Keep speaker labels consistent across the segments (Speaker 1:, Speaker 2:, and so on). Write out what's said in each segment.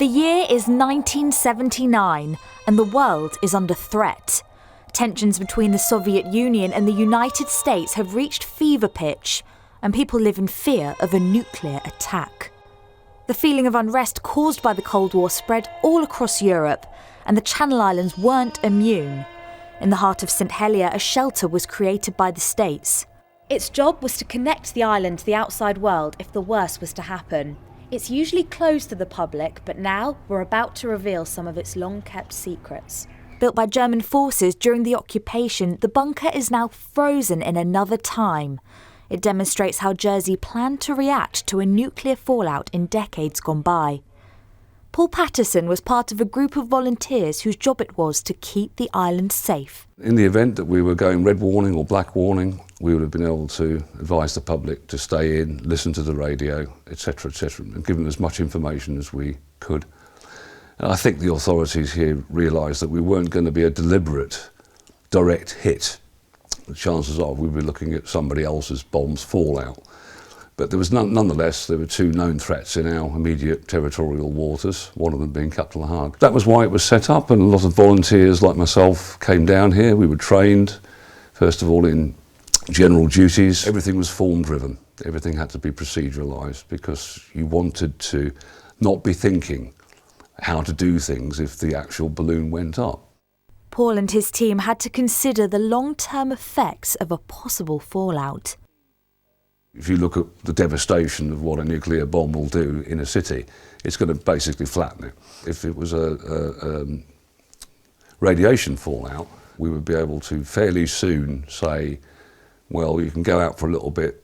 Speaker 1: The year is 1979 and the world is under threat. Tensions between the Soviet Union and the United States have reached fever pitch and people live in fear of a nuclear attack. The feeling of unrest caused by the Cold War spread all across Europe and the Channel Islands weren't immune. In the heart of St Helier, a shelter was created by the States. Its job was to connect the island to the outside world if the worst was to happen. It's usually closed to the public, but now we're about to reveal some of its long-kept secrets. Built by German forces during the occupation, the bunker is now frozen in another time. It demonstrates how Jersey planned to react to a nuclear fallout in decades gone by. Paul Patterson was part of a group of volunteers whose job it was to keep the island safe.
Speaker 2: In the event that we were going red warning or black warning, we would have been able to advise the public to stay in, listen to the radio, etc., and give them as much information as we could. And I think the authorities here realised that we weren't going to be a deliberate, direct hit. The chances are we'd be looking at somebody else's bombs fallout. But there was nonetheless, there were two known threats in our immediate territorial waters, one of them being Capital Hague. That was why it was set up, and a lot of volunteers like myself came down here. We were trained, first of all, in general duties. Everything was form-driven. Everything had to be proceduralised because you wanted to not be thinking how to do things if the actual balloon went up.
Speaker 1: Paul and his team had to consider the long-term effects of a possible fallout.
Speaker 2: If you look at the devastation of what a nuclear bomb will do in a city, it's going to basically flatten it. If it was a radiation fallout, we would be able to fairly soon say, well, you can go out for a little bit,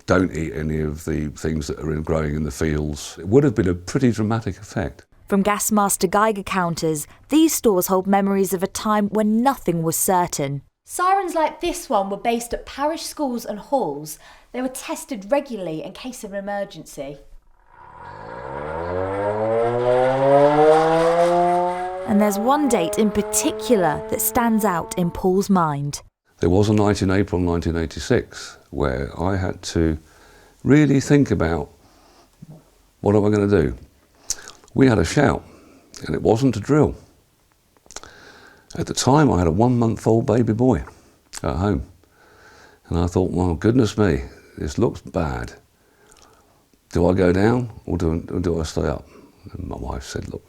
Speaker 2: don't eat any of the things that are growing in the fields. It would have been a pretty dramatic effect.
Speaker 1: From gas master Geiger counters, these stores hold memories of a time when nothing was certain. Sirens like this one were based at parish schools and halls. They were tested regularly in case of an emergency. And there's one date in particular that stands out in Paul's mind.
Speaker 2: There was a night in April 1986 where I had to really think about what am I going to do. We had a shout and it wasn't a drill. At the time I had a 1-month-old baby boy at home and I thought, well, goodness me, this looks bad. Do I go down or do I stay up? And my wife said, look,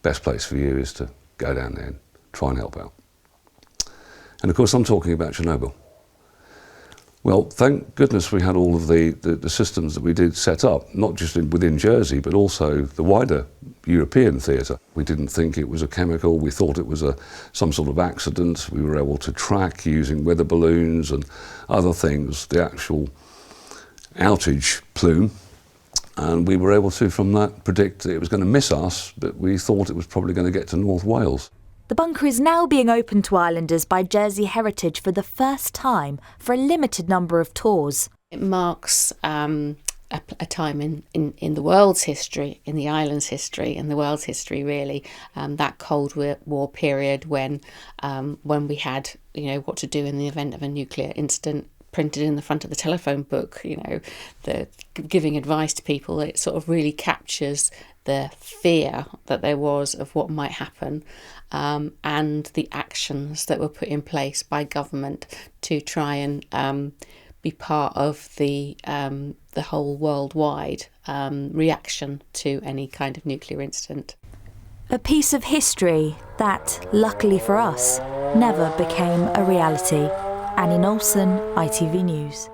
Speaker 2: best place for you is to go down there and try and help out. And of course I'm talking about Chernobyl. Well, thank goodness we had all of the systems that we did set up, not just within Jersey, but also the wider European theatre. We didn't think it was a chemical, we thought it was some sort of accident. We were able to track using weather balloons and other things, the actual outage plume. And we were able to, from that, predict that it was going to miss us, but we thought it was probably going to get to North Wales.
Speaker 1: The bunker is now being opened to islanders by Jersey Heritage for the first time for a limited number of tours.
Speaker 3: It marks a time in the world's history, in the island's history, and the world's history really, that Cold War period when we had, what to do in the event of a nuclear incident printed in the front of the telephone book, the giving advice to people. It sort of really captures the fear that there was of what might happen, and the actions that were put in place by government to try and be part of the whole worldwide reaction to any kind of nuclear incident.
Speaker 1: A piece of history that, luckily for us, never became a reality. Annie Nolson, ITV News.